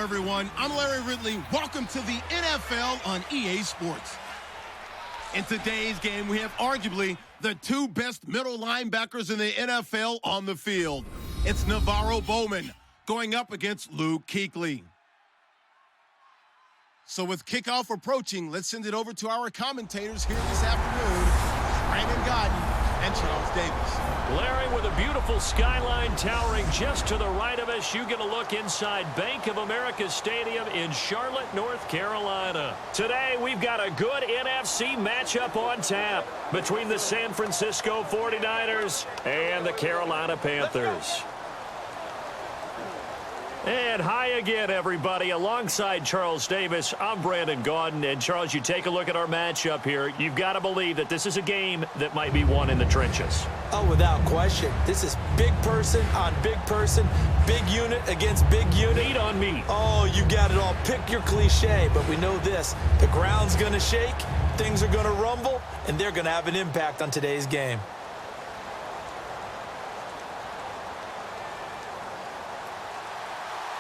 everyone. I'm Larry Ridley. Welcome to the NFL on EA Sports. In today's game, we have arguably the two best middle linebackers in the NFL on the field. It's Navarro Bowman going up against Luke Kuechly. So with kickoff approaching, let's send it over to our commentators here this afternoon, Brandon Gaudin and Charles Davis. Larry, with a beautiful skyline towering just to the right of us, you get a look inside Bank of America Stadium in Charlotte, North Carolina. Today, we've got a good NFC matchup on tap between the San Francisco 49ers and the Carolina Panthers. And hi again, everybody. Alongside Charles Davis, I'm Brandon Gaudin. And, Charles, you take a look at our matchup here. You've got to believe that this is a game that might be won in the trenches. Oh, without question. This is big person on big person, big unit against big unit. Meat on meat. Oh, you got it all. Pick your cliche, but we know this. The ground's going to shake, things are going to rumble, and they're going to have an impact on today's game.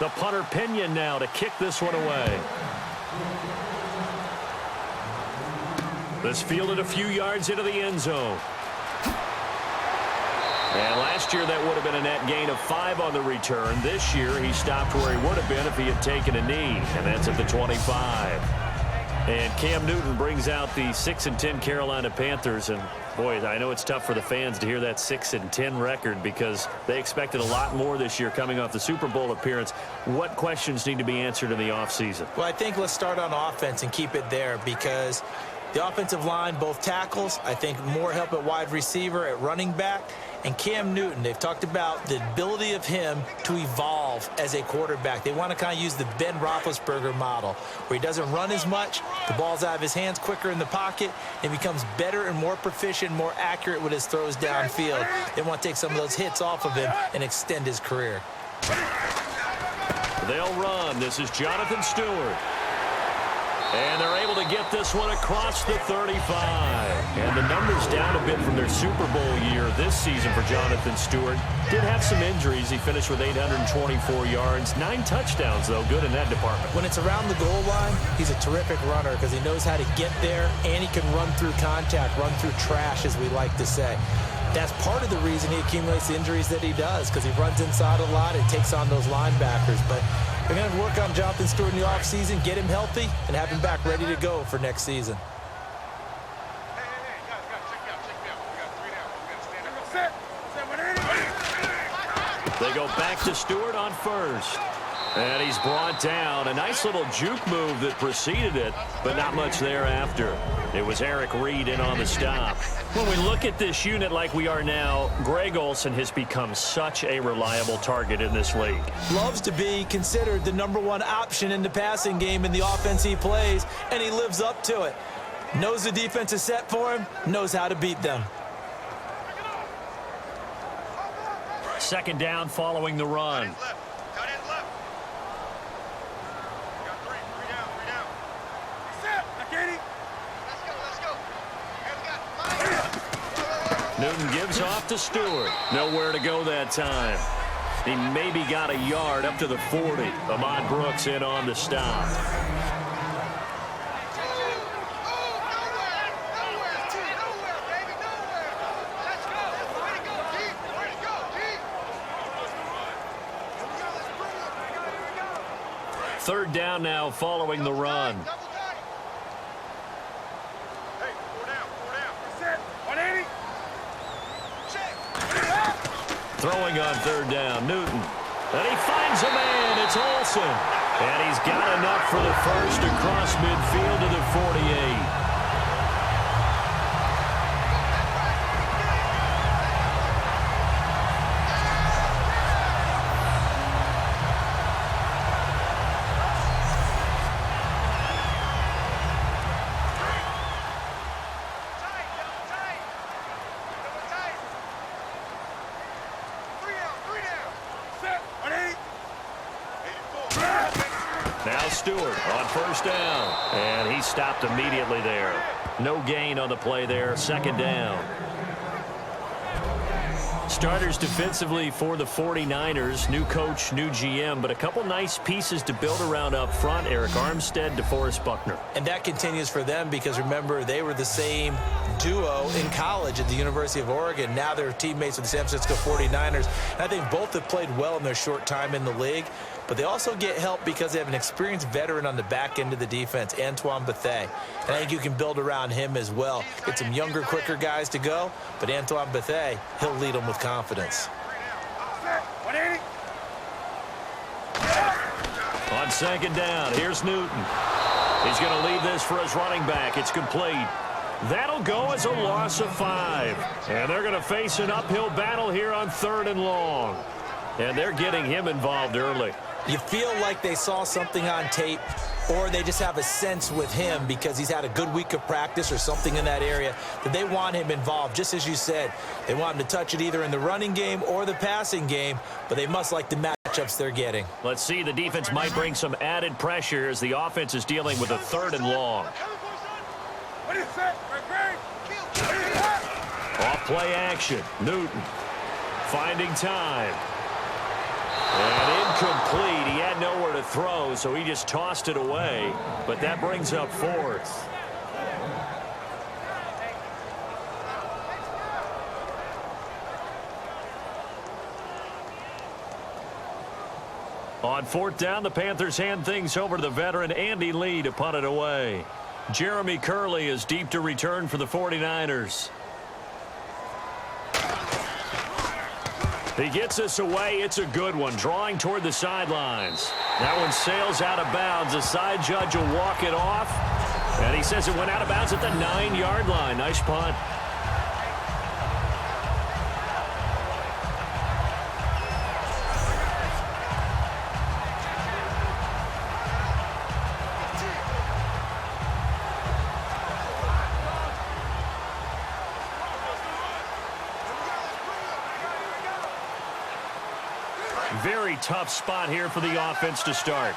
The punter Pinion now to kick this one away. This fielded a few yards into the end zone. And last year that would have been a net gain of 5 on the return. This year he stopped where he would have been if he had taken a knee, and that's at the 25. And Cam Newton brings out the 6-10 Carolina Panthers, and boy, I know it's tough for the fans to hear that 6-10 record because they expected a lot more this year coming off the Super Bowl appearance. What questions need to be answered in the offseason? Well, I think let's start on offense and keep it there because the offensive line, both tackles, I think more help at wide receiver, at running back, and Cam Newton, they've talked about the ability of him to evolve as a quarterback. They want to kind of use the Ben Roethlisberger model, where he doesn't run as much, the ball's out of his hands quicker in the pocket, and becomes better and more proficient, more accurate with his throws downfield. They want to take some of those hits off of him and extend his career. They'll run. This is Jonathan Stewart. And they're able to get this one across the 35. And the numbers down a bit from their Super Bowl year this season for Jonathan Stewart. Did have some injuries. He finished with 824 yards. 9 touchdowns, though. Good in that department. When it's around the goal line, he's a terrific runner because he knows how to get there, and he can run through contact, run through trash, as we like to say. That's part of the reason he accumulates the injuries that he does, because he runs inside a lot and takes on those linebackers. But we're going to work on Jonathan Stewart in the offseason, get him healthy, and have him back ready to go for next season. They go back to Stewart on first. And he's brought down. A nice little juke move that preceded it, but not much thereafter. It was Eric Reed in on the stop. When we look at this unit like we are now, Greg Olsen has become such a reliable target in this league. Loves to be considered the #1 option in the passing game in the offense he plays, and he lives up to it. Knows the defense is set for him, knows how to beat them. Second down following the run. Newton gives off to Stewart. Nowhere to go that time. He maybe got a yard up to the 40. Ahmad Brooks in on the stop. Third down now following the run. Throwing on third down, Newton. And he finds a man. It's Olsen. And he's got enough for the first across midfield to the 48. Now Stewart on first down. And he stopped immediately there. No gain on the play there. Second down. Starters defensively for the 49ers. New coach, new GM, but a couple nice pieces to build around up front. Eric Armstead, DeForest Buckner. And that continues for them because, remember, they were the same duo in college at the University of Oregon. Now they're teammates with the San Francisco 49ers. And I think both have played well in their short time in the league. But they also get help because they have an experienced veteran on the back end of the defense, Antoine Bethea. And I think you can build around him as well. Get some younger, quicker guys to go, but Antoine Bethea, he'll lead them with confidence. On second down, here's Newton. He's going to lead this for his running back. It's complete. That'll go as a loss of 5. And they're going to face an uphill battle here on 3rd and long. And they're getting him involved early. You feel like they saw something on tape, or they just have a sense with him because he's had a good week of practice or something in that area that they want him involved. Just as you said, they want him to touch it either in the running game or the passing game, but they must like the matchups they're getting. Let's see, the defense might bring some added pressure as the offense is dealing with a 3rd and long. Off play action, Newton finding time. And incomplete. He had nowhere to throw, so he just tossed it away. But that brings up 4th. On 4th down, the Panthers hand things over to the veteran Andy Lee to punt it away. Jeremy Curley is deep to return for the 49ers. He gets us away. It's a good one. Drawing toward the sidelines. That one sails out of bounds. The side judge will walk it off. And he says it went out of bounds at the 9-yard line. Nice punt. Very tough spot here for the offense to start.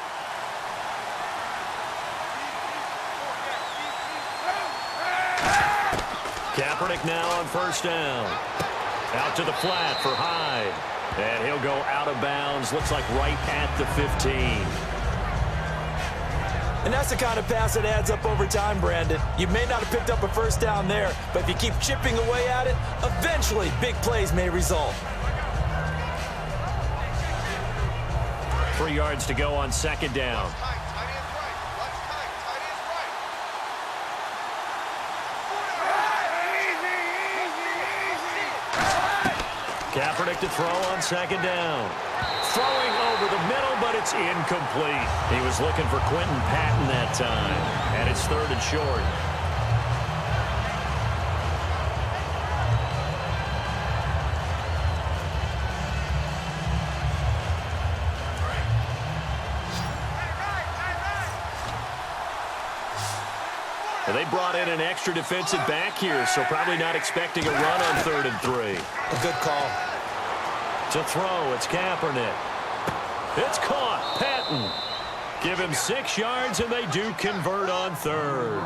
Kaepernick now on 1st down. Out to the flat for Hyde. And he'll go out of bounds. Looks like right at the 15. And that's the kind of pass that adds up over time, Brandon. You may not have picked up a 1st down there, but if you keep chipping away at it, eventually big plays may result. 3 yards to go on 2nd down. Kaepernick to throw on 2nd down. Throwing over the middle, but it's incomplete. He was looking for Quentin Patton that time. And it's 3rd and short. They brought in an extra defensive back here, so probably not expecting a run on 3rd and 3. A good call. To throw, it's Kaepernick. It's caught. Patton. Give him 6 yards, and they do convert on 3rd.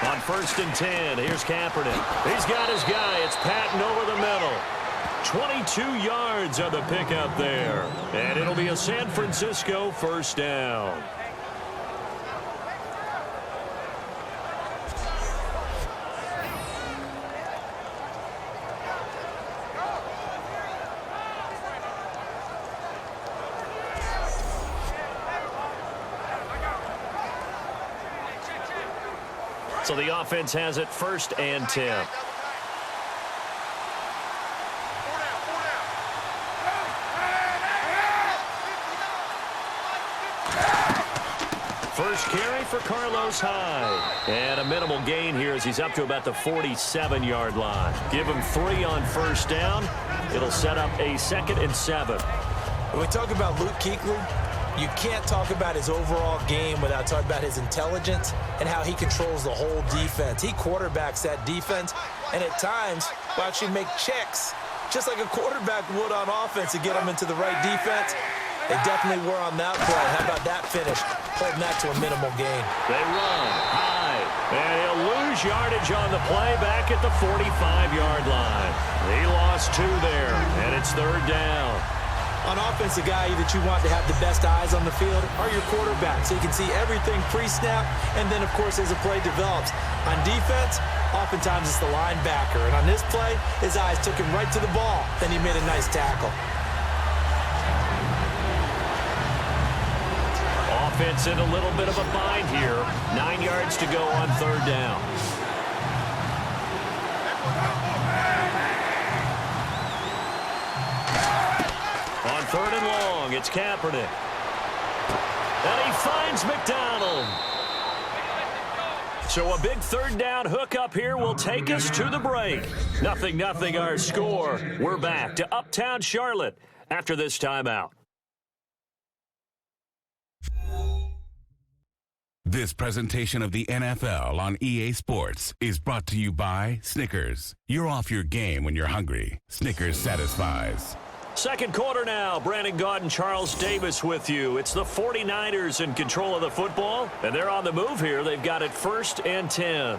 On 1st and 10, here's Kaepernick. He's got his guy. It's Patton over the middle. 22 yards on the pickup there. And it'll be a San Francisco 1st down. So the offense has it 1st and 10. First carry for Carlos Hyde. And a minimal gain here as he's up to about the 47-yard line. Give him 3 on 1st down. It'll set up a 2nd and 7. When we talk about Luke Kuechly, you can't talk about his overall game without talking about his intelligence and how he controls the whole defense. He quarterbacks that defense, and at times will actually make checks, just like a quarterback would on offense to get them into the right defense. They definitely were on that play. How about that finish? Holding that to a minimal gain. They run high, and he'll lose yardage on the play back at the 45-yard line. He lost 2 there, and it's 3rd down. On offense, the guy that you want to have the best eyes on the field are your quarterbacks, so you can see everything pre-snap, and then, of course, as the play develops. On defense, oftentimes it's the linebacker, and on this play, his eyes took him right to the ball, then he made a nice tackle. Offense in a little bit of a bind here. 9 yards to go on 3rd down. On 3rd and long, it's Kaepernick. And he finds McDonald. So a big 3rd down hookup here will take us to the break. 0-0 our score. We're back to Uptown Charlotte after this timeout. This presentation of the NFL on EA Sports is brought to you by Snickers. You're off your game when you're hungry. Snickers satisfies. Second quarter now. Brandon Gaud and Charles Davis with you. It's the 49ers in control of the football, and they're on the move here. They've got it 1st and 10.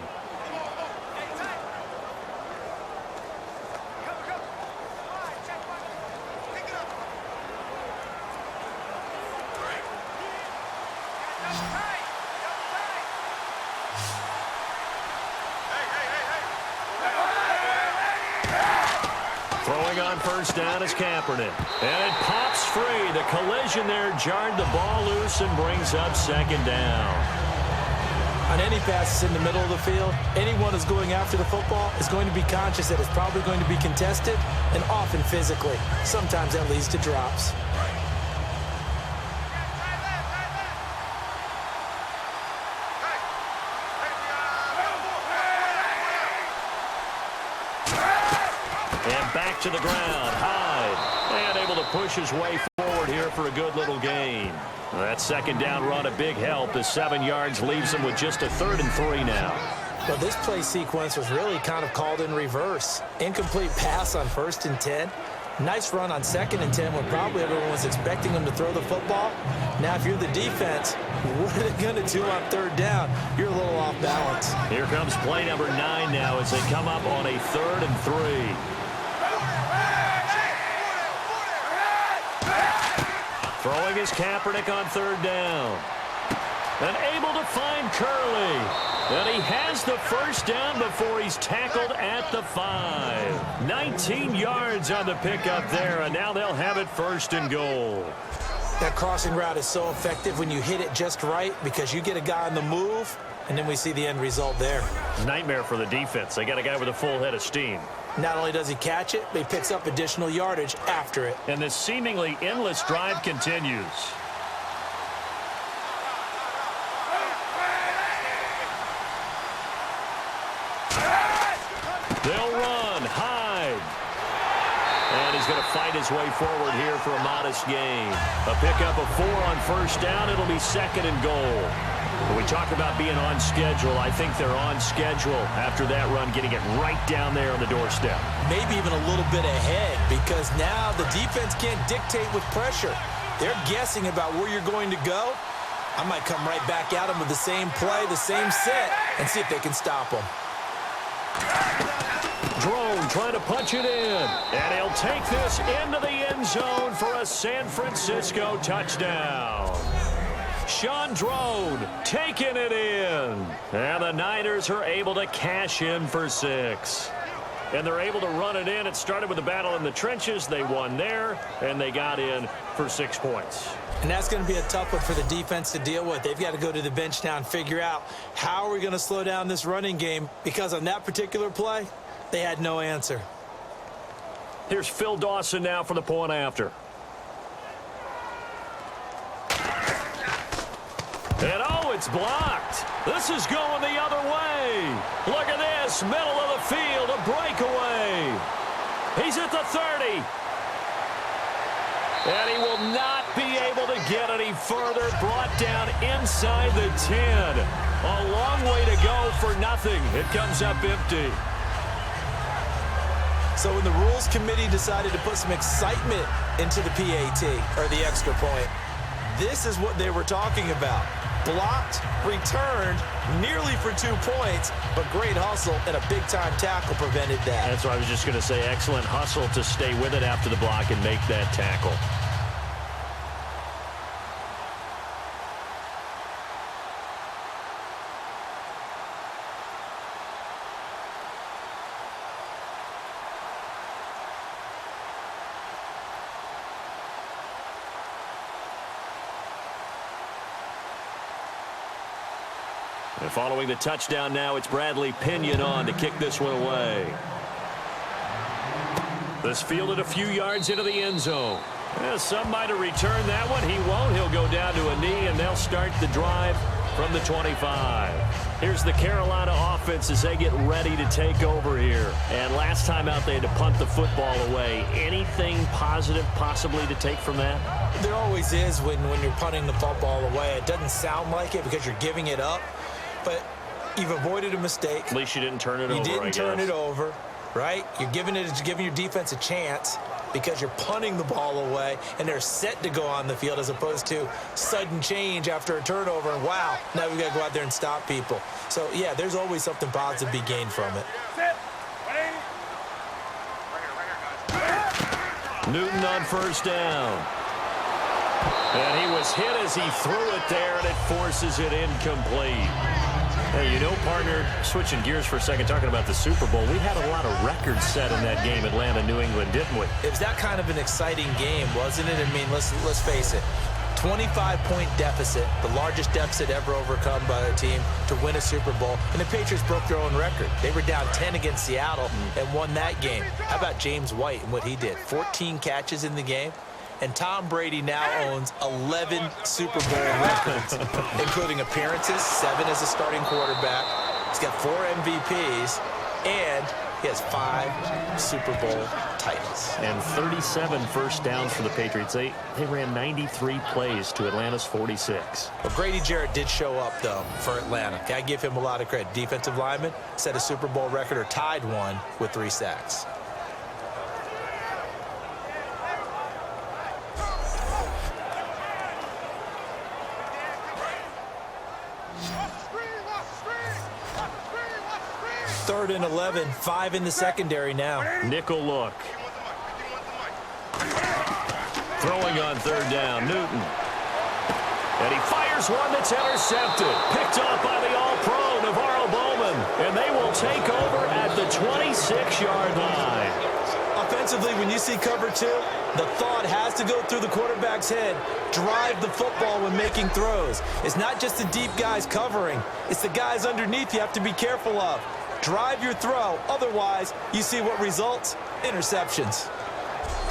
Throwing on 1st down is Kaepernick. And it pops free. The collision there jarred the ball loose and brings up 2nd down. On any passes in the middle of the field, anyone who's going after the football is going to be conscious that it's probably going to be contested, and often physically. Sometimes that leads to drops. Back to the ground, Hyde, and able to push his way forward here for a good little gain. That 2nd down run a big help as 7 yards leaves him with just a 3rd and 3 now. Well, this play sequence was really kind of called in reverse. Incomplete pass on 1st and 10. Nice run on 2nd and 10 when probably everyone was expecting him to throw the football. Now, if you're the defense, what are they going to do on 3rd down? You're a little off balance. Here comes play number 9 now as they come up on a 3rd and 3. Throwing is Kaepernick on 3rd down. And able to find Curley. And he has the 1st down before he's tackled at the 5. 19 yards on the pickup there, and now they'll have it 1st and goal. That crossing route is so effective when you hit it just right because you get a guy on the move, and then we see the end result there. Nightmare for the defense. They got a guy with a full head of steam. Not only does he catch it, but he picks up additional yardage after it. And this seemingly endless drive continues. They'll run. Hyde. And he's going to fight his way forward here for a modest gain. A pickup of 4 on 1st down. It'll be 2nd and goal. When we talk about being on schedule, I think they're on schedule after that run, getting it right down there on the doorstep. Maybe even a little bit ahead because now the defense can't dictate with pressure. They're guessing about where you're going to go. I might come right back at them with the same play, the same set, and see if they can stop them. Drone trying to punch it in, and he'll take this into the end zone for a San Francisco touchdown. Sean Drone taking it in. And the Niners are able to cash in for 6. And they're able to run it in. It started with a battle in the trenches. They won there, and they got in for 6 points. And that's going to be a tough one for the defense to deal with. They've got to go to the bench now and figure out how are we going to slow down this running game, because on that particular play, they had no answer. Here's Phil Dawson now for the point after. And oh, it's blocked. This is going the other way. Look at this, middle of the field, a breakaway. He's at the 30. And he will not be able to get any further. Brought down inside the 10. A long way to go for nothing. It comes up empty. So when the rules committee decided to put some excitement into the PAT, or the extra point, this is what they were talking about. Blocked, returned, nearly for 2 points, but great hustle and a big-time tackle prevented that. That's what I was just going to say. Excellent hustle to stay with it after the block and make that tackle. And following the touchdown now, it's Bradley Pinion on to kick this one away. This fielded a few yards into the end zone. Some might have returned that one. He won't. He'll go down to a knee, and they'll start the drive from the 25. Here's the Carolina offense as they get ready to take over here. And last time out, they had to punt the football away. Anything positive possibly to take from that? There always is when you're punting the football away. It doesn't sound like it because you're giving it up. But you've avoided a mistake. At least you didn't turn it over, You didn't turn it over, right? You're giving your defense a chance because you're punting the ball away, and they're set to go on the field as opposed to sudden change after a turnover. And, wow, now we've got to go out there and stop people. So, yeah, there's always something positive to be gained from it. Newton on first down. And he was hit as he threw it there, and it forces it incomplete. Hey, you know, partner, switching gears for a second, talking about the Super Bowl, we had a lot of records set in that game, Atlanta-New England, didn't we? It was that kind of an exciting game, wasn't it? I mean, let's face it. 25-point deficit, the largest deficit ever overcome by a team to win a Super Bowl, and the Patriots broke their own record. They were down 10 against Seattle and won that game. How about James White and what he did? 14 catches in the game. And Tom Brady now owns 11 Super Bowl records, including appearances, 7 as a starting quarterback. He's got 4 MVPs, and he has 5 Super Bowl titles. And 37 first downs for the Patriots. They ran 93 plays to Atlanta's 46. Well, Grady Jarrett did show up, though, for Atlanta. I give him a lot of credit. Defensive lineman set a Super Bowl record or tied one with 3 sacks. Third and 11, 5 in the secondary now. Nickel look. Throwing on third down, Newton. And he fires one that's intercepted. Picked off by the All-Pro, Navarro Bowman. And they will take over at the 26-yard line. Offensively, when you see cover 2, the thought has to go through the quarterback's head. Drive the football when making throws. It's not just the deep guys covering. It's the guys underneath you have to be careful of. Drive your throw. Otherwise, you see what results? Interceptions.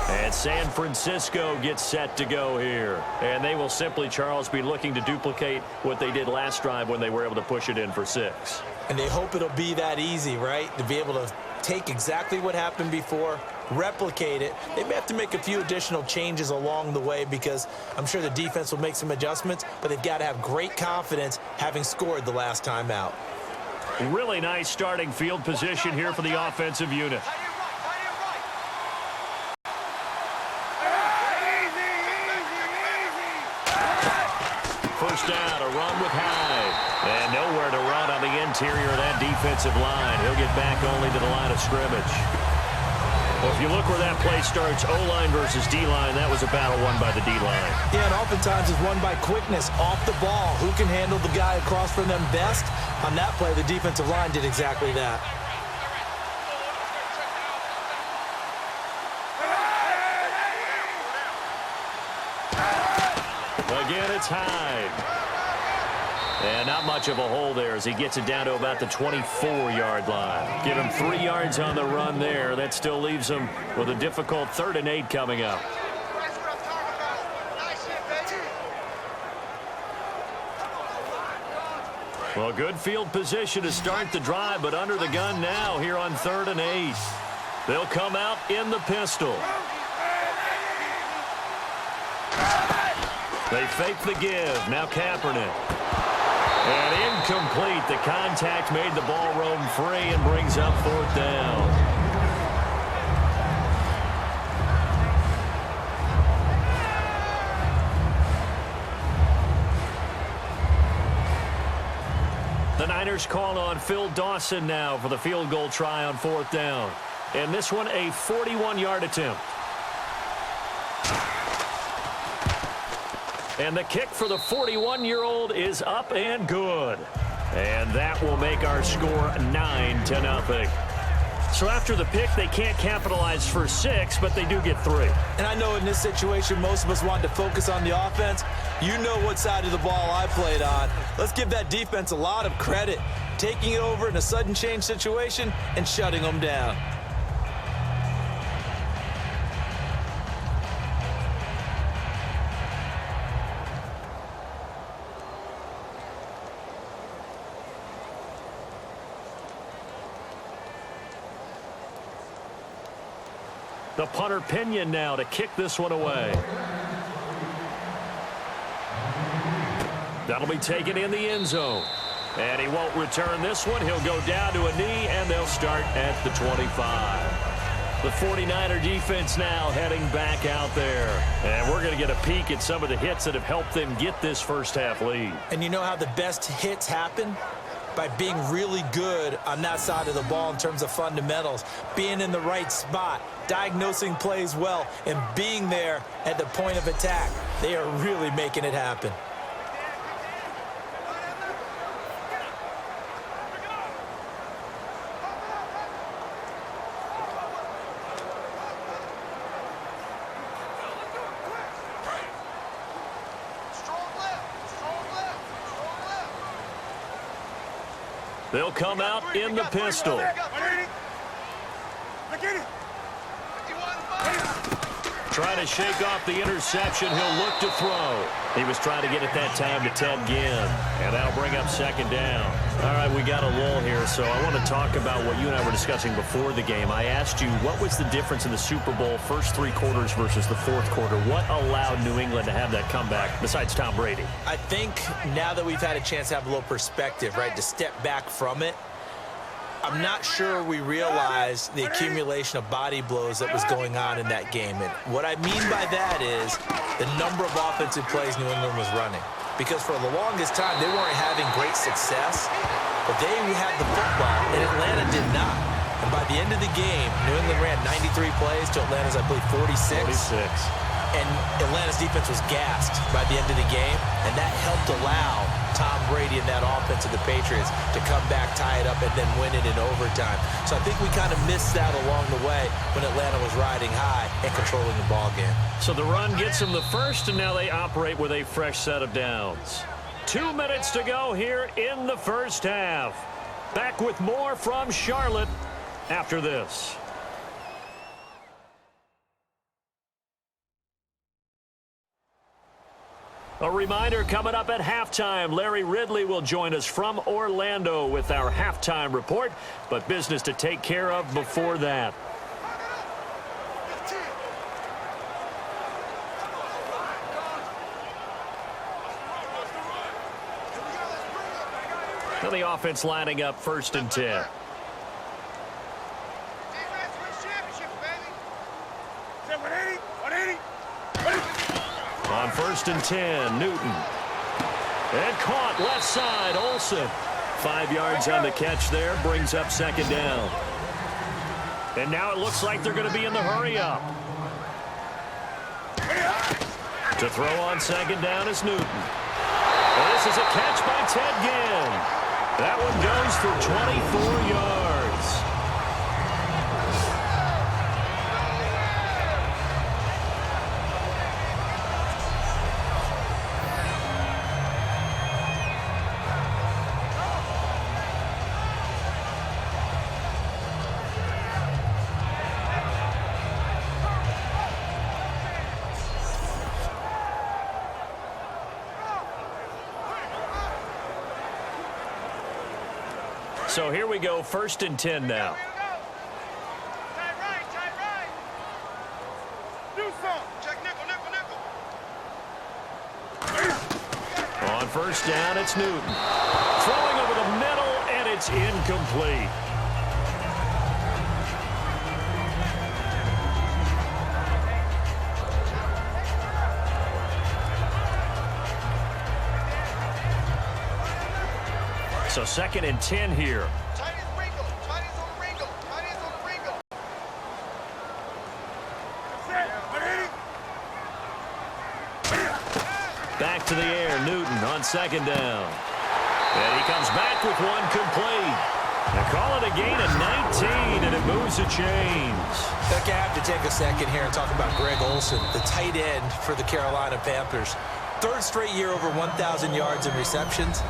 And San Francisco gets set to go here. And they will simply, Charles, be looking to duplicate what they did last drive when they were able to push it in for 6. And they hope it'll be that easy, right? To be able to take exactly what happened before, replicate it. They may have to make a few additional changes along the way because I'm sure the defense will make some adjustments, but they've got to have great confidence having scored the last time out. Really nice starting field position here for the offensive unit. First down, a run with Hyde. And nowhere to run on the interior of that defensive line. He'll get back only to the line of scrimmage. Well, if you look where that play starts, O-line versus D-line, that was a battle won by the D-line. Yeah, and oftentimes it's won by quickness off the ball. Who can handle the guy across from them best? On that play, the defensive line did exactly that. Again, it's Hyde. And not much of a hole there as he gets it down to about the 24-yard line. Give him 3 yards on the run there. That still leaves him with a difficult 3rd and 8 coming up. Well, good field position to start the drive, but under the gun now here on 3rd and 8. They'll come out in the pistol. They fake the give. Now Kaepernick. And incomplete. The contact made the ball roam free and brings up 4th down. The Niners call on Phil Dawson now for the field goal try on 4th down. And this one a 41-yard attempt. And the kick for the 41-year-old is up and good. And that will make our score 9-0. So after the pick, they can't capitalize for 6, but they do get 3. And I know in this situation, most of us wanted to focus on the offense. You know what side of the ball I played on. Let's give that defense a lot of credit, taking it over in a sudden change situation and shutting them down. The punter Pinion now to kick this one away. That'll be taken in the end zone. And he won't return this one. He'll go down to a knee, and they'll start at the 25. The 49er defense now heading back out there. And we're going to get a peek at some of the hits that have helped them get this first half lead. And you know how the best hits happen? By being really good on that side of the ball in terms of fundamentals, being in the right spot, diagnosing plays well, and being there at the point of attack. They are really making it happen. They'll come out in the pistol. Trying to shake off the interception. He'll look to throw. He was trying to get it that time to Ted Ginn. And that'll bring up 2nd down. All right, we got a lull here, so I want to talk about what you and I were discussing before the game. I asked you, what was the difference in the Super Bowl first 3 quarters versus the 4th quarter? What allowed New England to have that comeback besides Tom Brady? I think now that we've had a chance to have a little perspective, right, to step back from it, I'm not sure we realized the accumulation of body blows that was going on in that game. And what I mean by that is the number of offensive plays New England was running. Because for the longest time, they weren't having great success, but they had the football, and Atlanta did not. And by the end of the game, New England ran 93 plays to Atlanta's, I believe, 46. And Atlanta's defense was gassed by the end of the game, and that helped allow Tom Brady and that offense of the Patriots to come back, tie it up, and then win it in overtime. So I think we kind of missed that along the way when Atlanta was riding high and controlling the ball game. So the run gets them the first, and now they operate with a fresh set of downs. 2 minutes to go here in the first half. Back with more from Charlotte after this. A reminder coming up at halftime, Larry Ridley will join us from Orlando with our halftime report, but business to take care of before that. Now the offense lining up 1st and 10. On 1st and 10, Newton. And caught left side, Olsen. 5 yards on the catch there, brings up 2nd down. And now it looks like they're going to be in the hurry up. To throw on 2nd down is Newton. And this is a catch by Ted Ginn. That one goes for 24 yards. So here we go, 1st and 10 now. On first down, it's Newton. Throwing over the middle, and it's incomplete. So 2nd and 10 here. Back to the air, Newton on 2nd down. And he comes back with one complete. They call it a gain of 19, and it moves the chains. I have to take a second here and talk about Greg Olsen, the tight end for the Carolina Panthers. 3rd straight year over 1,000 yards in receptions.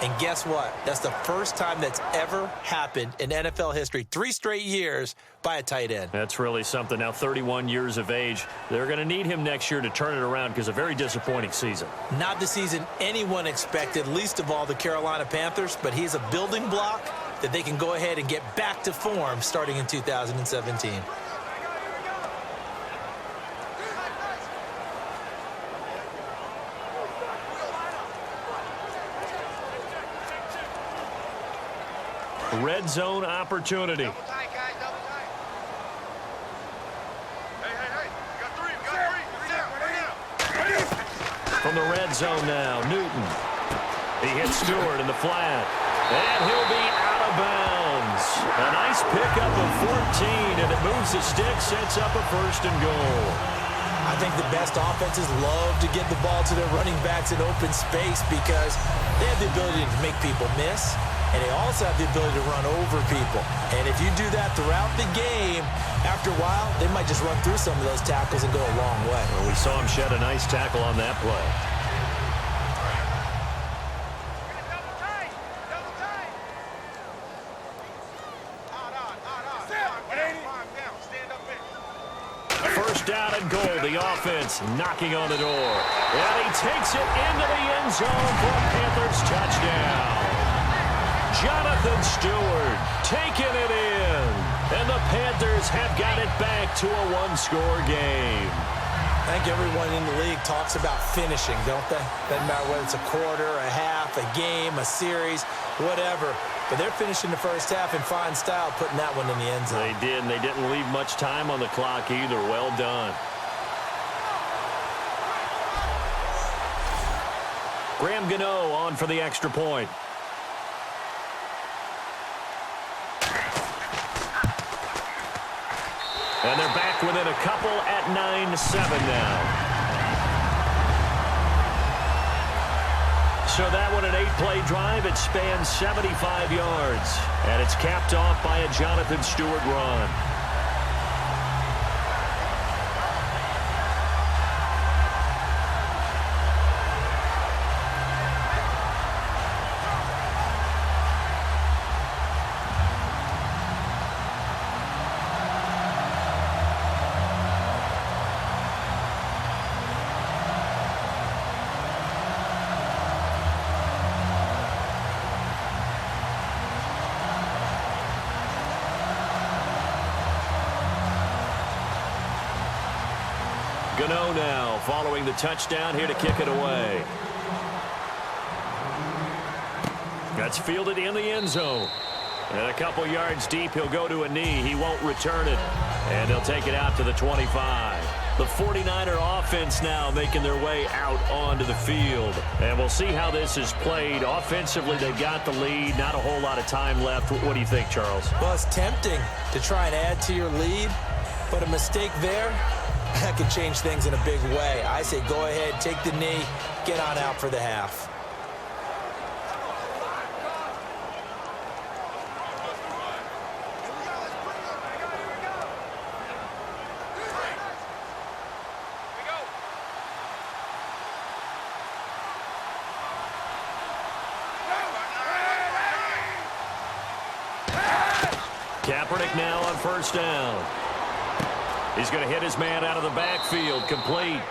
And guess what? That's the first time that's ever happened in NFL history. 3 straight years by a tight end. That's really something. Now 31 years of age. They're going to need him next year to turn it around because a very disappointing season. Not the season anyone expected, least of all the Carolina Panthers, but he's a building block that they can go ahead and get back to form starting in 2017. Red zone opportunity. Double tight, guys, double tight. Hey. We got three. From the red zone now, Newton. He hits Stewart in the flat. And he'll be out of bounds. A nice pickup of 14, and it moves the stick, sets up a 1st and goal. I think the best offenses love to get the ball to their running backs in open space because they have the ability to make people miss. And they also have the ability to run over people. And if you do that throughout the game, after a while, they might just run through some of those tackles and go a long way. Well, we saw him shed a nice tackle on that play. Double tight. Stand up in. 1st down and goal. The offense knocking on the door. And he takes it into the end zone for a Panthers touchdown. Jonathan Stewart taking it in. And the Panthers have got it back to a 1-score game. I think everyone in the league talks about finishing, don't they? Doesn't matter whether it's a quarter, a half, a game, a series, whatever. But they're finishing the first half in fine style, putting that one in the end zone. They did, and they didn't leave much time on the clock either. Well done. Graham Gano on for the extra point. And they're back within a couple at 9-7 now. So that one, an 8-play drive. It spans 75 yards. And it's capped off by a Jonathan Stewart run. Gano now following the touchdown here to kick it away. That's fielded in the end zone. And a couple yards deep, he'll go to a knee. He won't return it. And they'll take it out to the 25. The 49er offense now making their way out onto the field. And we'll see how this is played. Offensively, they got the lead. Not a whole lot of time left. What do you think, Charles? Well, it's tempting to try and add to your lead, but a mistake there, that could change things in a big way. I say go ahead, take the knee, get on out for the half. Kaepernick now on first down. He's going to hit his man out of the backfield, complete.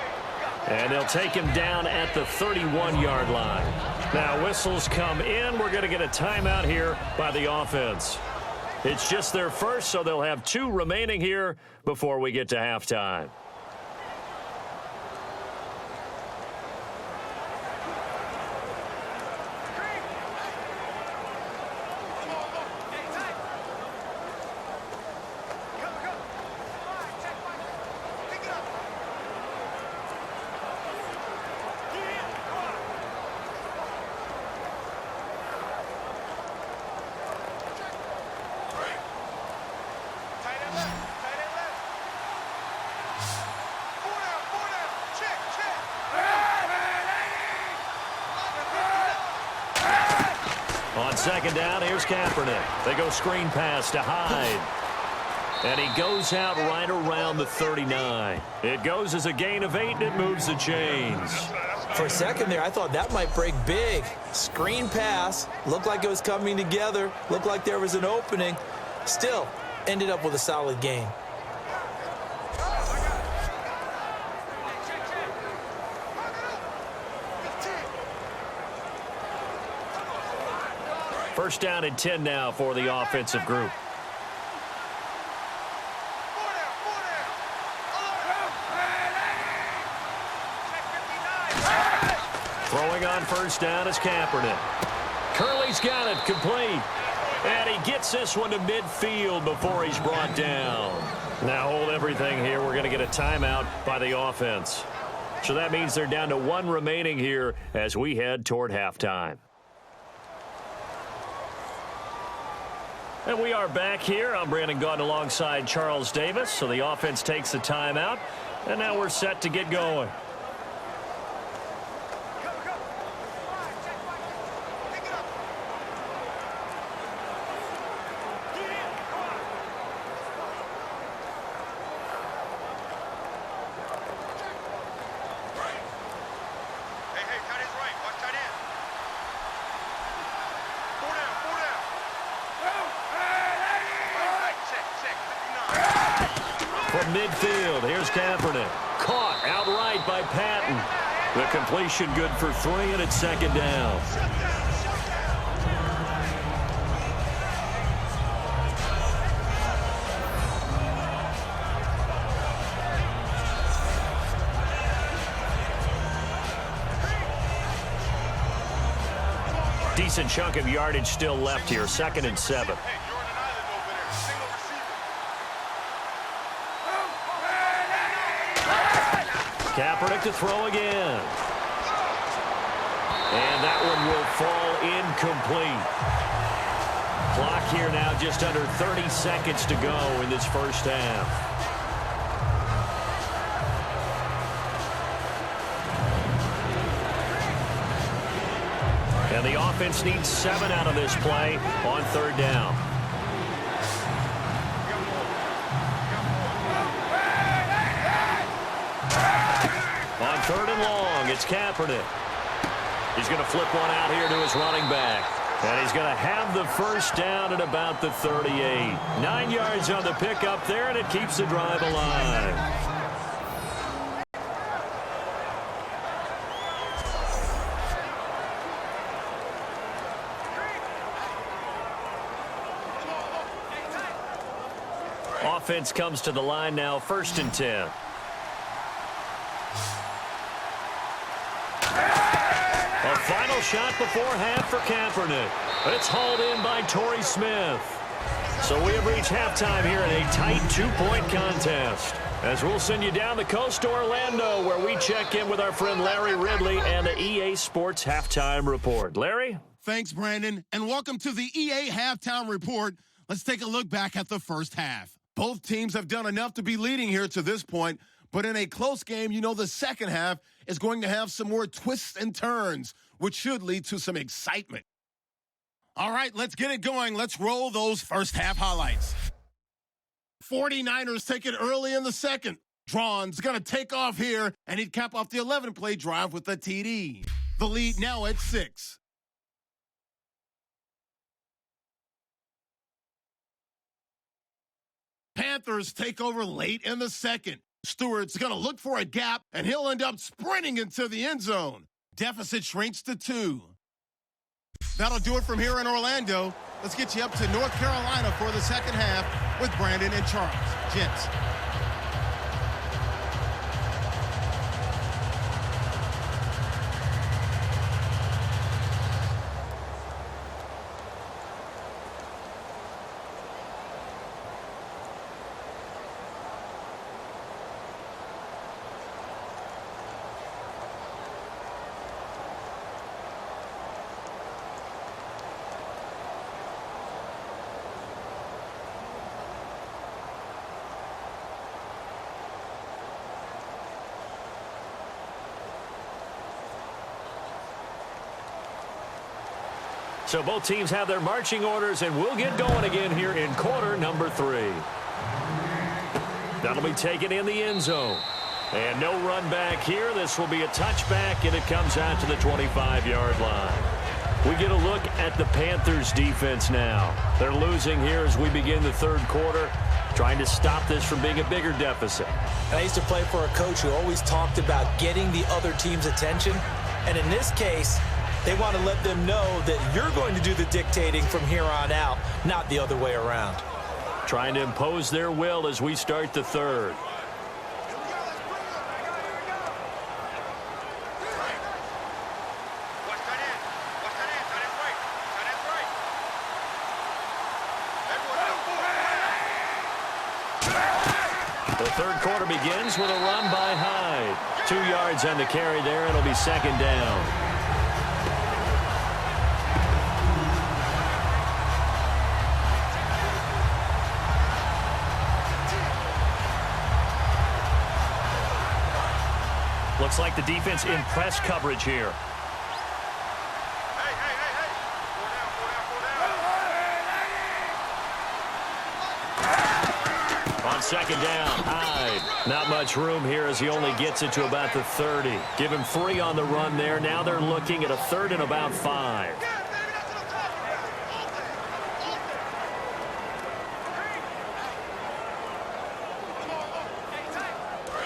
And they'll take him down at the 31-yard line. Now whistles come in. We're going to get a timeout here by the offense. It's just their first, so they'll have 2 remaining here before we get to halftime. On second down, here's Kaepernick. They go screen pass to Hyde. And he goes out right around the 39. It goes as a gain of 8, and it moves the chains. For a second there, I thought that might break big. Screen pass. Looked like it was coming together. Looked like there was an opening. Still, ended up with a solid gain. First down and 10 now for the offensive group. Throwing on first down is Kaepernick. Curley's got it complete. And he gets this one to midfield before he's brought down. Now hold everything here. We're going to get a timeout by the offense. So that means they're down to 1 remaining here as we head toward halftime. And we are back here. I'm Brandon Gaudin alongside Charles Davis. So the offense takes the timeout. And now we're set to get going. Midfield, here's Kaepernick. Caught outright by Patton. The completion good for 3, and it's second down. Decent chunk of yardage still left here, 2nd and 7. Kaepernick to throw again. And that one will fall incomplete. Clock here now just under 30 seconds to go in this first half. And the offense needs 7 out of this play on third down. On third and long, it's Kaepernick. He's going to flip one out here to his running back. And he's going to have the first down at about the 38. 9 yards on the pickup there, and it keeps the drive alive. Offense comes to the line now, 1st and 10. A final shot before half for Kaepernick. It's hauled in by Torrey Smith. So we have reached halftime here in a tight 2-point contest. As we'll send you down the coast to Orlando, where we check in with our friend Larry Ridley and the EA Sports Halftime Report. Larry? Thanks, Brandon, and welcome to the EA Halftime Report. Let's take a look back at the first half. Both teams have done enough to be leading here to this point, but in a close game, you know the second half is going to have some more twists and turns, which should lead to some excitement. All right, let's get it going. Let's roll those first half highlights. 49ers take it early in the second. Drawn's going to take off here, and he'd cap off the 11-play drive with a TD. The lead now at 6. Panthers take over late in the second. Stewart's going to look for a gap, and he'll end up sprinting into the end zone. Deficit shrinks to 2. That'll do it from here in Orlando. Let's get you up to North Carolina for the second half with Brandon and Charles. Gents. So both teams have their marching orders, and we'll get going again here in quarter number 3. That'll be taken in the end zone. And no run back here. This will be a touchback, and it comes out to the 25-yard line. We get a look at the Panthers defense now. They're losing here as we begin the third quarter, trying to stop this from being a bigger deficit. And I used to play for a coach who always talked about getting the other team's attention. And in this case, they want to let them know that you're going to do the dictating from here on out, not the other way around. Trying to impose their will as we start the third. The third quarter begins with a run by Hyde. 2 yards on the carry there. It'll be second down. Looks like the defense in press coverage here. Second down, Hyde. Not much room here as he only gets it to about the 30. Give him 3 on the run there. Now they're looking at a third and about 5.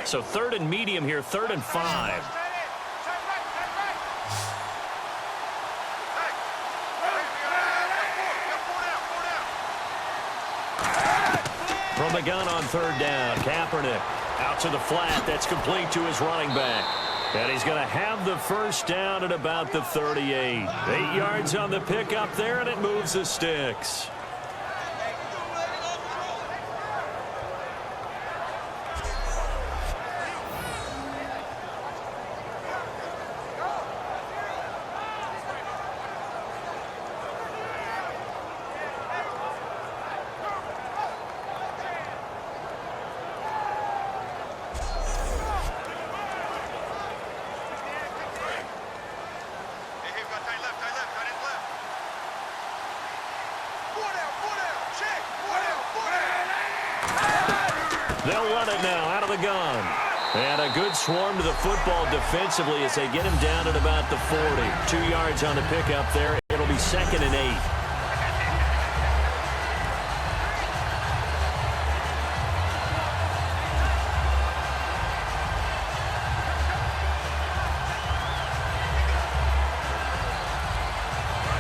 So third and medium here, 3rd and 5. From the gun on 3rd down, Kaepernick out to the flat. That's complete to his running back. And he's going to have the first down at about the 38. 8 yards on the pickup there, and it moves the sticks. They'll run it now out of the gun. And a good swarm to the football defensively as they get him down at about the 40. 2 yards on the pickup there. It'll be 2nd and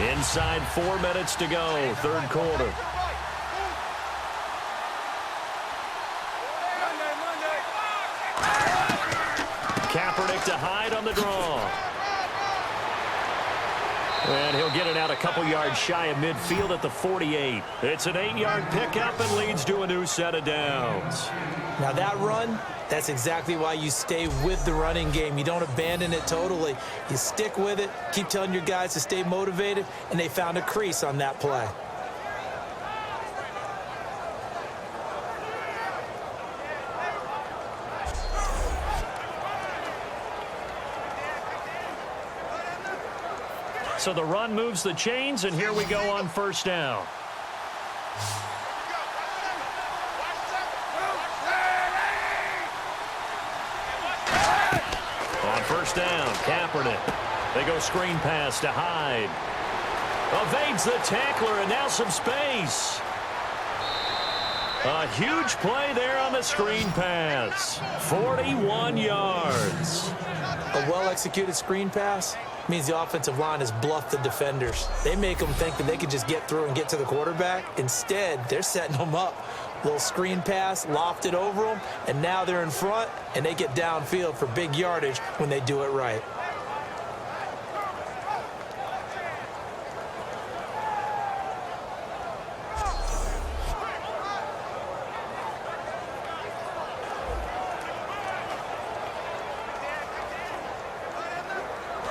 8. Inside 4 minutes to go, third quarter. Kaepernick to Hyde on the draw. And he'll get it out a couple yards shy of midfield at the 48. It's an 8-yard pickup and leads to a new set of downs. Now that run, that's exactly why you stay with the running game. You don't abandon it totally. You stick with it, keep telling your guys to stay motivated, and they found a crease on that play. So the run moves the chains, and here we go on first down. On first down, Kaepernick. They go screen pass to Hyde. Evades the tackler, and now some space. A huge play there on the screen pass. 41 yards. A well-executed screen pass means the offensive line has bluffed the defenders. They make them think that they can just get through and get to the quarterback. Instead, they're setting them up. Little screen pass, lofted over them, and now they're in front, and they get downfield for big yardage when they do it right.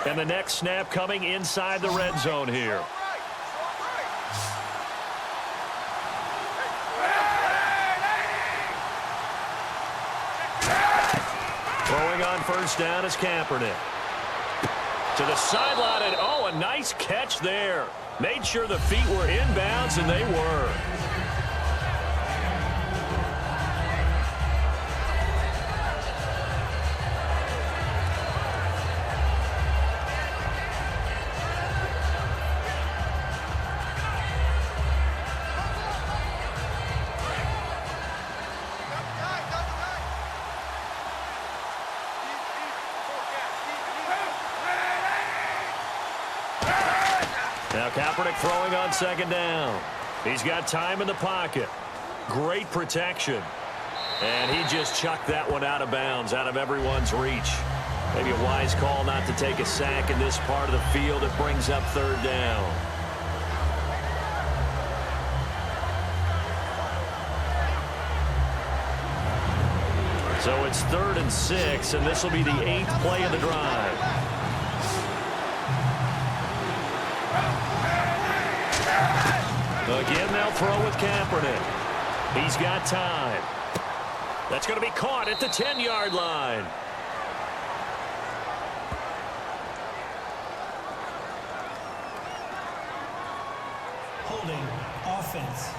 And the next snap coming inside the red zone here. Throwing on first down is Kaepernick. To the sideline, and oh, a nice catch there. Made sure the feet were inbounds, and they were. Now Kaepernick throwing on second down. He's got time in the pocket. Great protection. And he just chucked that one out of bounds, out of everyone's reach. Maybe a wise call not to take a sack in this part of the field. It brings up third down. So it's 3rd and 6, and this will be the 8th play of the drive. Again, they'll throw with Kaepernick. He's got time. That's going to be caught at the 10-yard line. Holding offense.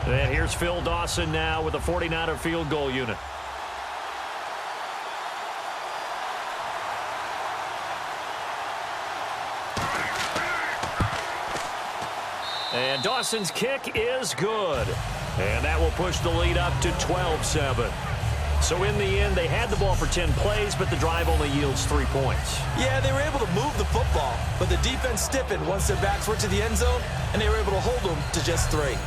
And here's Phil Dawson now with a 49er field goal unit. And Dawson's kick is good. And that will push the lead up to 12-7. So in the end, they had the ball for 10 plays, but the drive only yields 3 points. Yeah, they were able to move the football, but the defense stiffened once their backs were to the end zone, and they were able to hold them to just 3.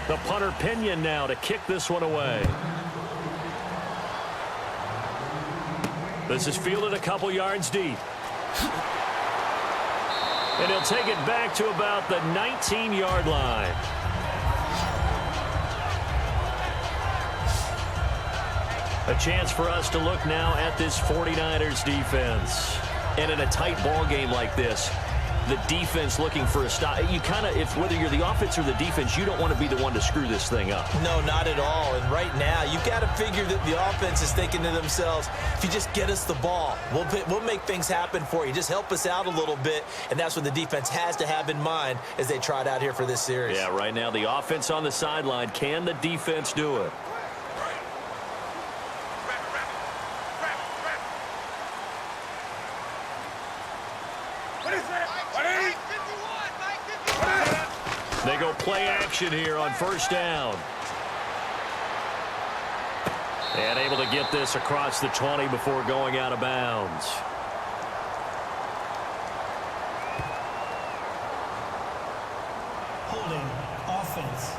The punter Pinion now to kick this one away. This is fielded a couple yards deep. And he'll take it back to about the 19-yard line. A chance for us to look now at this 49ers defense. And in a tight ball game like this, the defense looking for a stop. You kind of, if whether you're the offense or the defense, you don't want to be the one to screw this thing up. No, not at all. And right now, you've got to figure that the offense is thinking to themselves, if you just get us the ball, we'll make things happen for you. Just help us out a little bit. And that's what the defense has to have in mind as they trot out here for this series. Yeah, right now, the offense on the sideline. Can the defense do it? They go play action here on first down. And able to get this across the 20 before going out of bounds. Holding offense.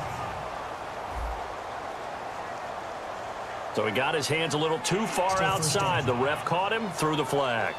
So he got his hands a little too far outside. The ref caught him, threw the flag.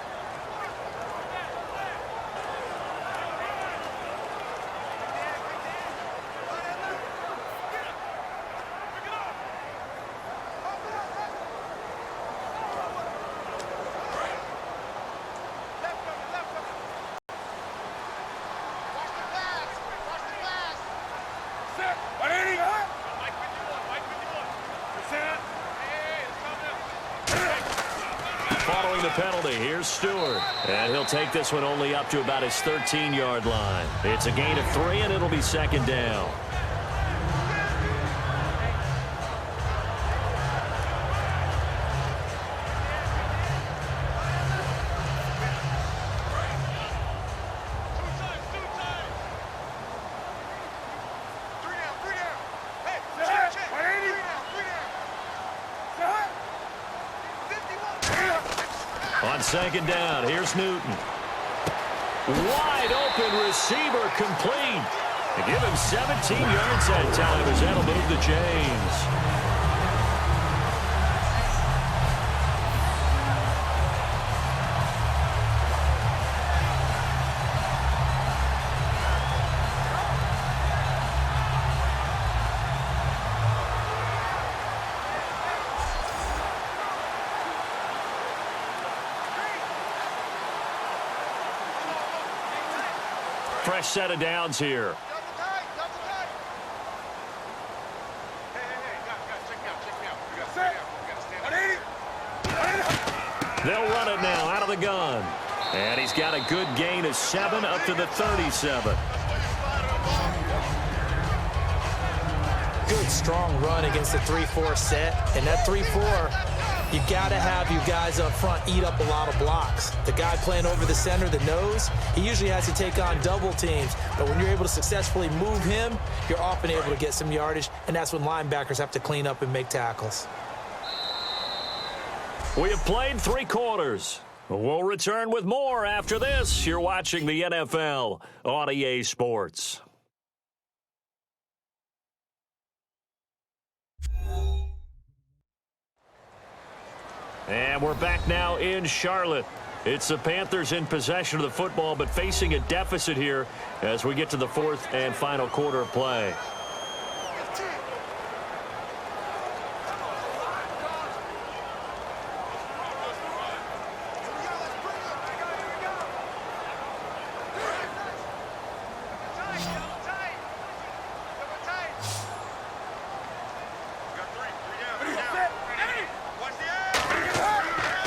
Following the penalty, here's Stewart. And he'll take this one only up to about his 13-yard line. It's a gain of 3, and it'll be second down. On second down, here's Newton. Wide open receiver complete. And give him 17 yards that time as that'll move the chains. Fresh set of downs here. Double tight, double tight. Hey, guys, check me out. You gotta stand up. They'll run it now out of the gun. And he's got a good gain of 7 up to the 37. Good, strong run against the 3-4 set. And that 3-4, you got to have you guys up front eat up a lot of blocks. The guy playing over the center, the nose, he usually has to take on double teams. But when you're able to successfully move him, you're often able to get some yardage, and that's when linebackers have to clean up and make tackles. We have played 3 quarters. We'll return with more after this. You're watching the NFL on EA Sports. And we're back now in Charlotte. It's the Panthers in possession of the football, but facing a deficit here as we get to the 4th and final quarter of play.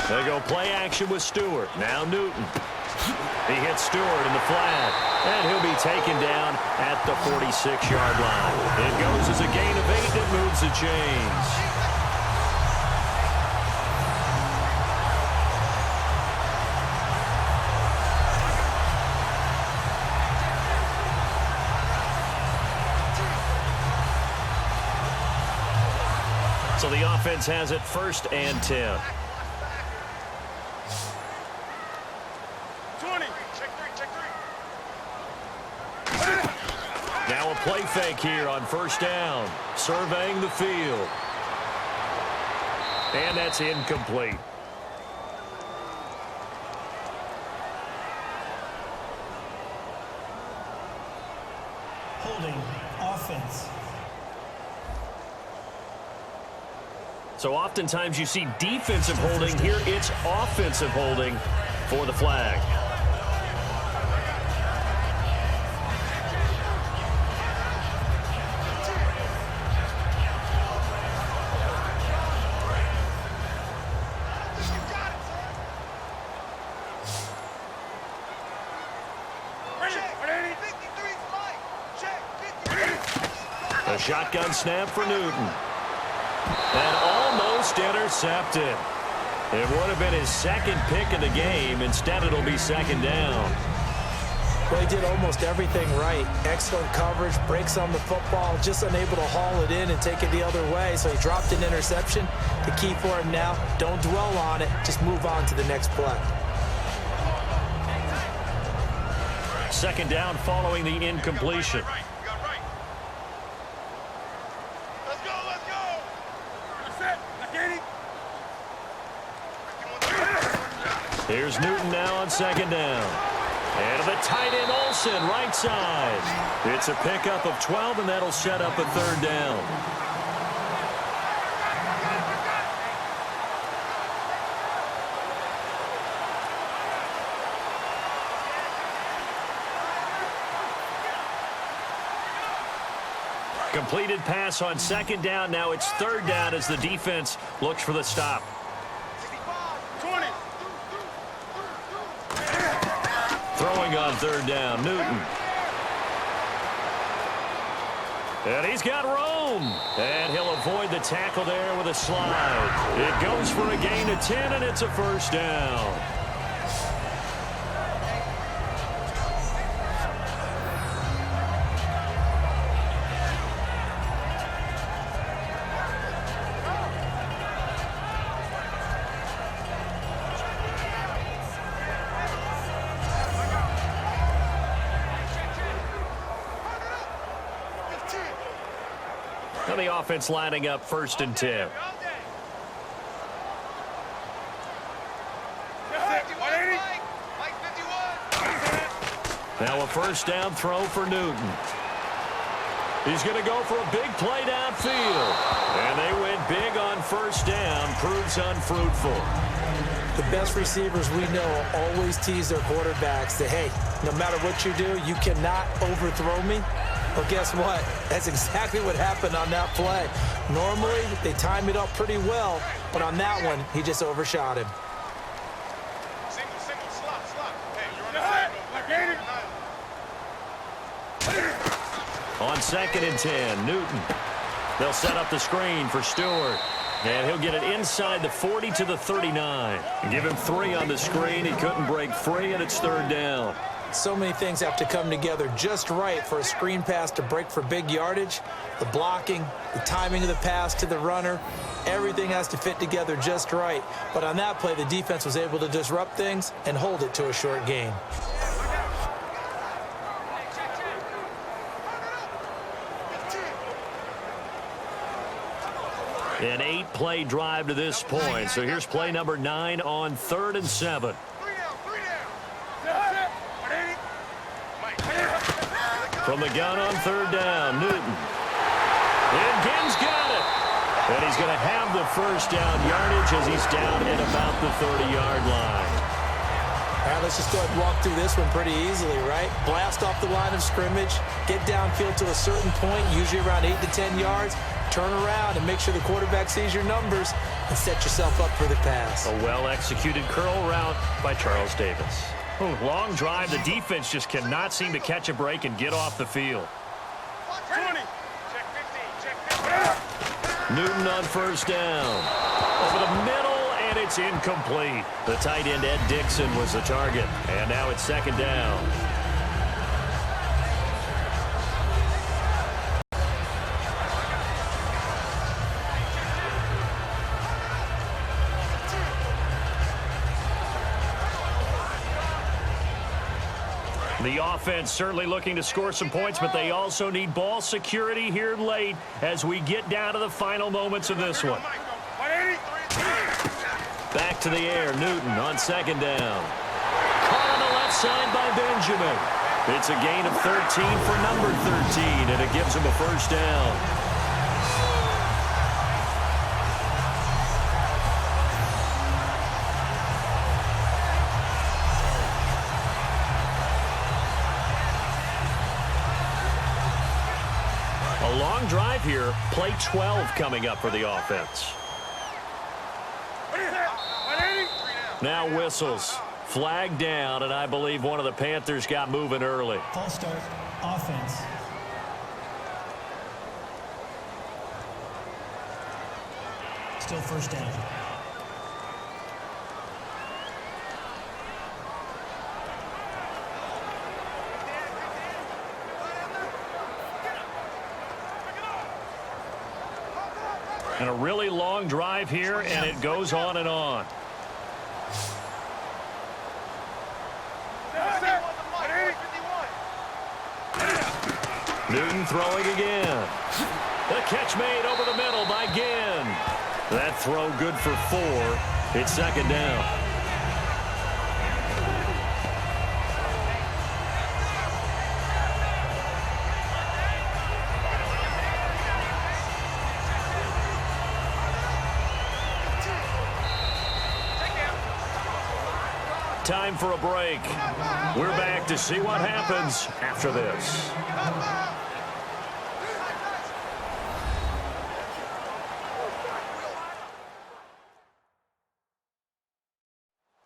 They go play action with Stewart. Now Newton. He hits Stewart in the flat, and he'll be taken down at the 46-yard line. It goes as a gain of 8 that moves the chains. So the offense has it 1st and 10. 20. Check 3. Now a play fake here on 1st down. Surveying the field. And that's incomplete. Holding. Offense. So oftentimes you see defensive holding. Here it's offensive holding for the flag. A shotgun snap for Newton. And almost intercepted. It would have been his 2nd pick of the game. Instead, it'll be 2nd down. Well, he did almost everything right. Excellent coverage, breaks on the football, just unable to haul it in and take it the other way. So he dropped an interception. The key for him now, don't dwell on it. Just move on to the next play. 2nd down following the incompletion. Here's Newton now on 2nd down. And the tight end Olsen, right side. It's a pickup of 12, and that'll set up a 3rd down. Completed pass on 2nd down. Now it's 3rd down as the defense looks for the stop. 20. Throwing on 3rd down, Newton. And he's got room. And he'll avoid the tackle there with a slide. It goes for a gain of 10, and it's a 1st down. Now the offense lining up 1st and 10. Now a 1st down throw for Newton. He's going to go for a big play downfield. And they went big on 1st down. Proves unfruitful. The best receivers we know always tease their quarterbacks that, hey, no matter what you do, you cannot overthrow me. Well, guess what? That's exactly what happened on that play. Normally, they time it up pretty well, but on that one, he just overshot him. Single, slot. Hey, you're on the On 2nd and 10, Newton. They'll set up the screen for Stewart. And he'll get it inside the 40 to the 39. Give him 3 on the screen. He couldn't break free, and it's 3rd down. So many things have to come together just right for a screen pass to break for big yardage. The blocking, the timing of the pass to the runner, everything has to fit together just right. But on that play, the defense was able to disrupt things and hold it to a short gain. An 8-play drive to this point. So here's play number 9 on 3rd and 7. From the gun on 3rd down, Newton. And Gibbs got it. And he's going to have the 1st down yardage as he's down at about the 30-yard line. All right, let's just go ahead and walk through this one pretty easily, right? Blast off the line of scrimmage, get downfield to a certain point, usually around 8 to 10 yards, turn around and make sure the quarterback sees your numbers and set yourself up for the pass. A well-executed curl route by Charles Davis. Long drive. The defense just cannot seem to catch a break and get off the field. 20. Check 15. Newton on 1st down. Over the middle, and it's incomplete. The tight end, Ed Dixon, was the target. And now it's 2nd down. The offense certainly looking to score some points, but they also need ball security here late as we get down to the final moments of this one. Back to the air, Newton on 2nd down. Caught on the left side by Benjamin. It's a gain of 13 for number 13, and it gives him a 1st down. A long drive here. Play 12 coming up for the offense. Now whistles. Flag down, and I believe one of the Panthers got moving early. False start, offense. Still 1st down. And a really long drive here, and it goes on and on. Newton throwing again. The catch made over the middle by Ginn. That throw good for 4. It's 2nd down. Time for a break. We're back to see what happens after this.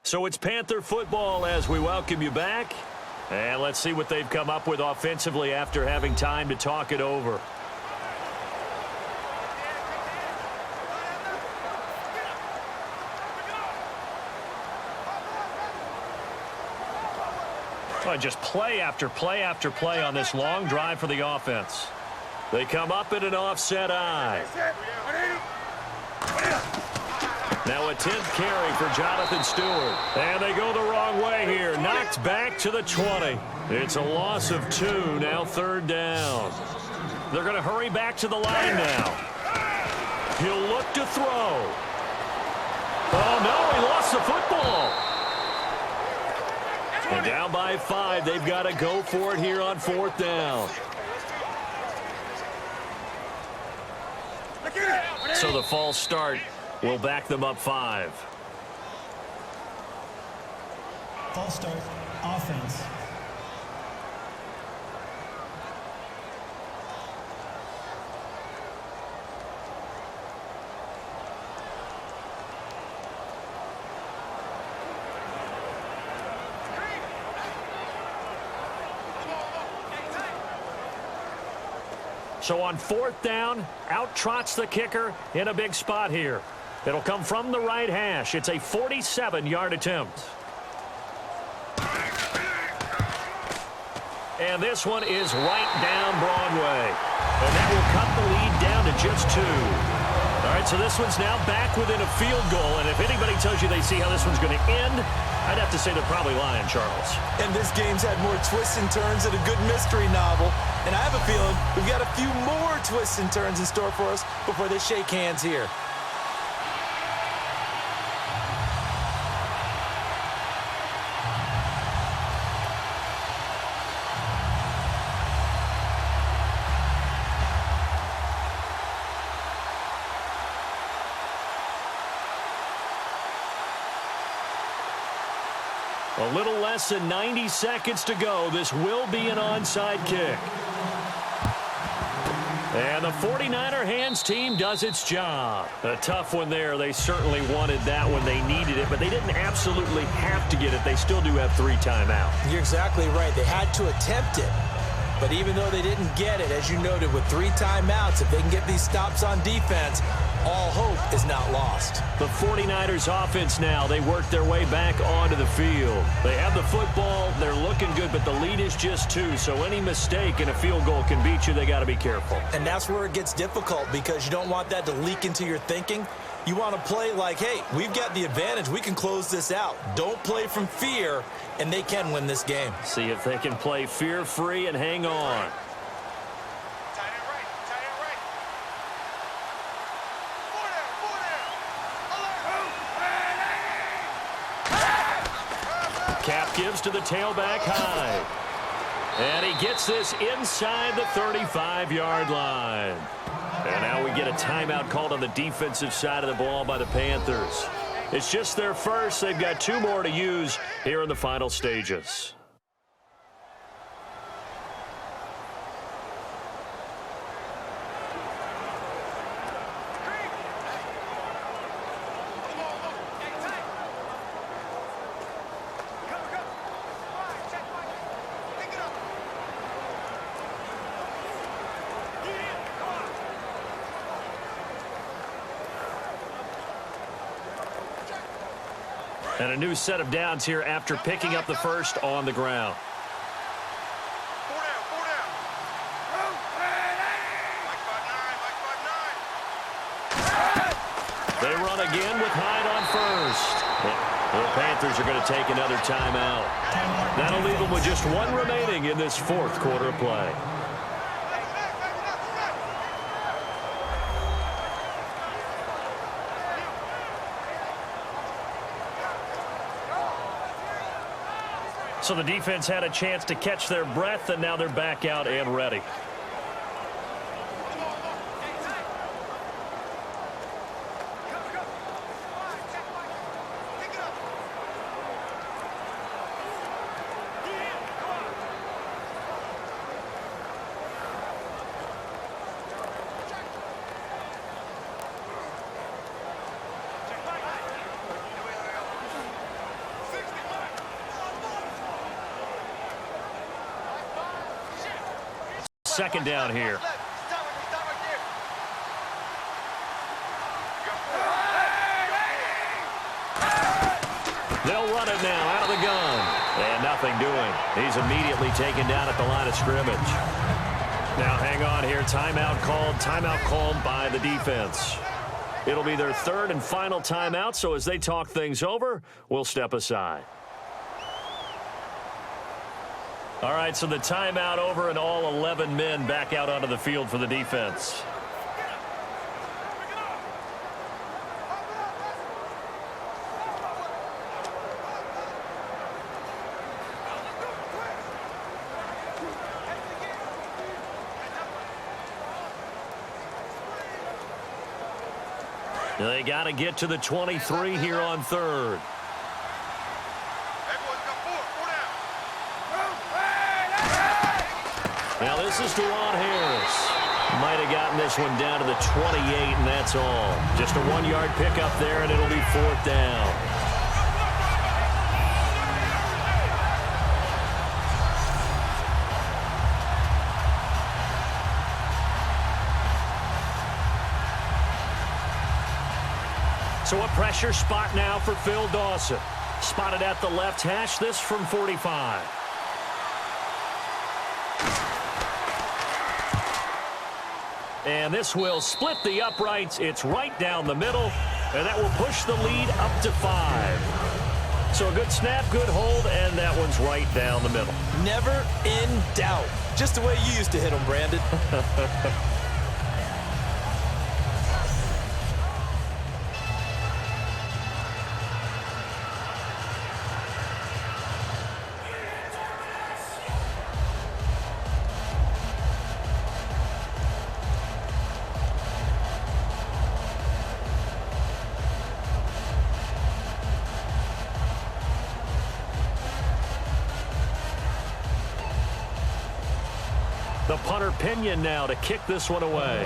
So it's Panther football as we welcome you back. And let's see what they've come up with offensively after having time to talk it over. Just play after play after play on this long drive for the offense. They come up in an offset eye. Now a 10th carry for Jonathan Stewart. And they go the wrong way here. Knocked back to the 20. It's a loss of 2, now 3rd down. They're going to hurry back to the line now. He'll look to throw. Oh, no, he lost the football. And down by 5, they've got to go for it here on 4th down. So the false start will back them up 5. False start, offense. So on 4th down, out trots the kicker in a big spot here. It'll come from the right hash. It's a 47-yard attempt. And this one is right down Broadway. And that will cut the lead down to just 2. All right, so this one's now back within a field goal. And if anybody tells you they see how this one's going to end, I'd have to say they're probably lying, Charles. And this game's had more twists and turns than a good mystery novel. And I have a feeling we've got a few more twists and turns in store for us before they shake hands here. A little less than 90 seconds to go. This will be an onside kick. And the 49er hands team does its job. A tough one there. They certainly wanted that when they needed it, but they didn't absolutely have to get it. They still do have 3 timeouts. You're exactly right. They had to attempt it. But even though they didn't get it, as you noted, with 3 timeouts, if they can get these stops on defense, all hope is not lost. The 49ers offense now, they work their way back onto the field. They have the football, they're looking good, but the lead is just 2, so any mistake in a field goal can beat you. They got to be careful. And that's where it gets difficult because you don't want that to leak into your thinking. You want to play like, hey, we've got the advantage. We can close this out. Don't play from fear, and they can win this game. See if they can play fear-free and hang on. Cap gives to the tailback high. And he gets this inside the 35-yard line. And now we get a timeout called on the defensive side of the ball by the Panthers. It's just their first. They've got 2 more to use here in the final stages. And a new set of downs here after picking up the first on the ground. They run again with Hyde on first. The Panthers are going to take another timeout. That'll leave them with just 1 remaining in this 4th quarter of play. So the defense had a chance to catch their breath, and now they're back out and ready. Second down here. They'll run it now out of the gun. And nothing doing. He's immediately taken down at the line of scrimmage. Now hang on here. Timeout called by the defense. It'll be their 3rd and final timeout, so as they talk things over, we'll step aside. All right, so the timeout over and all 11 men back out onto the field for the defense. They got to get to the 23 here on third. Now this is Dewan Harris. Might have gotten this one down to the 28, and that's all. Just a 1-yard pickup there, and it'll be 4th down. So a pressure spot now for Phil Dawson. Spotted at the left hash, this from 45. And this will split the uprights. It's right down the middle, and that will push the lead up to 5. So a good snap, good hold, and that one's right down the middle. Never in doubt. Just the way you used to hit them, Brandon. The punter Pinion now to kick this one away.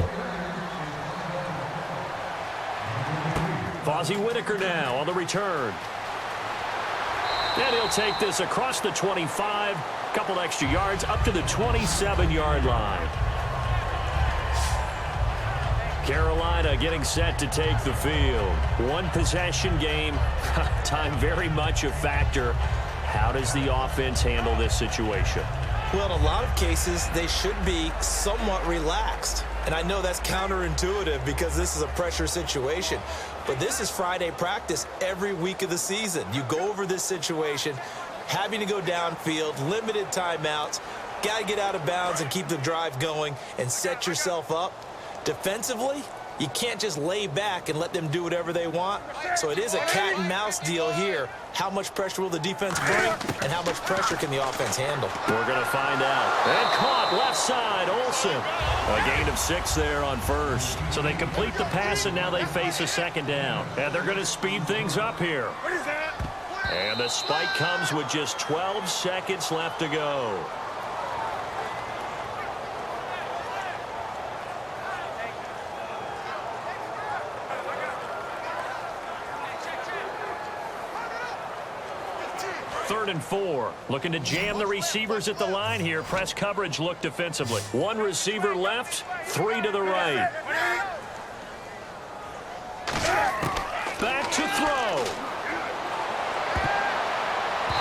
Fozzie Whitaker now on the return. And he'll take this across the 25. Couple extra yards up to the 27-yard line. Carolina getting set to take the field. One possession game. Time very much a factor. How does the offense handle this situation? Well, in a lot of cases, they should be somewhat relaxed. And I know that's counterintuitive because this is a pressure situation. But this is Friday practice every week of the season. You go over this situation, having to go downfield, limited timeouts, got to get out of bounds and keep the drive going and set yourself up. Defensively, you can't just lay back and let them do whatever they want. So it is a cat and mouse deal here. How much pressure will the defense bring, and how much pressure can the offense handle? We're going to find out. And caught left side, Olsen. A gain of 6 there on first. So they complete the pass, and now they face a 2nd down. And they're going to speed things up here. And the spike comes with just 12 seconds left to go. Third and 4. Looking to jam the receivers at the line here. Press coverage look defensively. 1 receiver left, 3 to the right. Back to throw.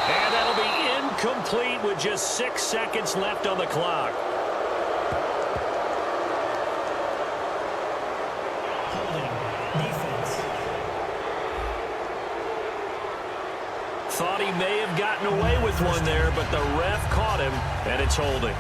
And that'll be incomplete with just 6 seconds left on the clock. Thought he may have gotten away with one there, but the ref caught him, and it's holding.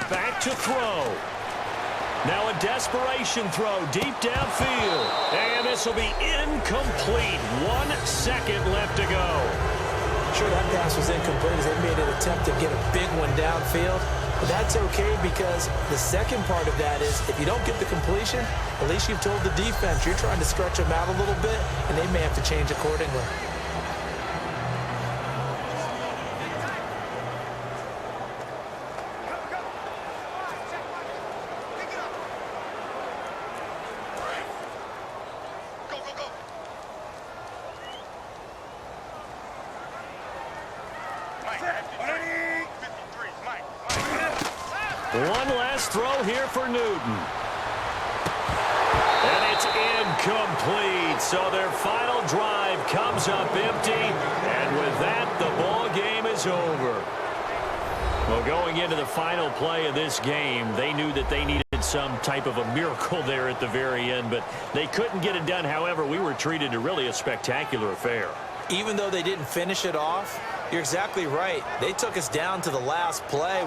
Back to throw. Now a desperation throw deep downfield. And this will be incomplete. 1 second left to go. Sure, that pass was incomplete as they made an attempt to get a big one downfield. But that's okay because the second part of that is if you don't get the completion, at least you've told the defense you're trying to stretch them out a little bit, and they may have to change accordingly. One last throw here for Newton. And It's incomplete. So their final drive comes up empty. And with that, the ball game is over. Well, going into the final play of this game, they knew that they needed some type of a miracle there at the very end, but they couldn't get it done. However, we were treated to really a spectacular affair. Even though they didn't finish it off, you're exactly right. They took us down to the last play.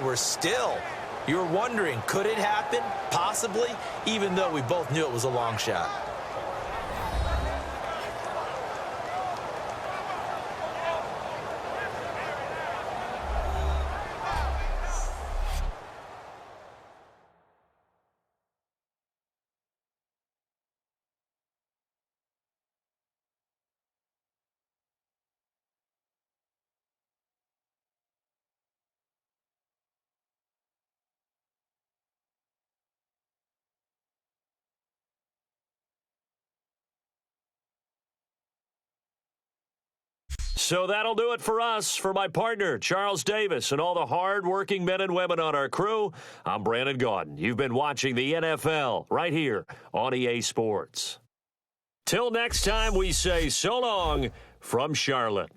You were wondering, could it happen? Possibly, even though we both knew it was a long shot. So that'll do it for us. For my partner, Charles Davis, and all the hard-working men and women on our crew, I'm Brandon Gaudin. You've been watching the NFL right here on EA Sports. Till next time, we say so long from Charlotte.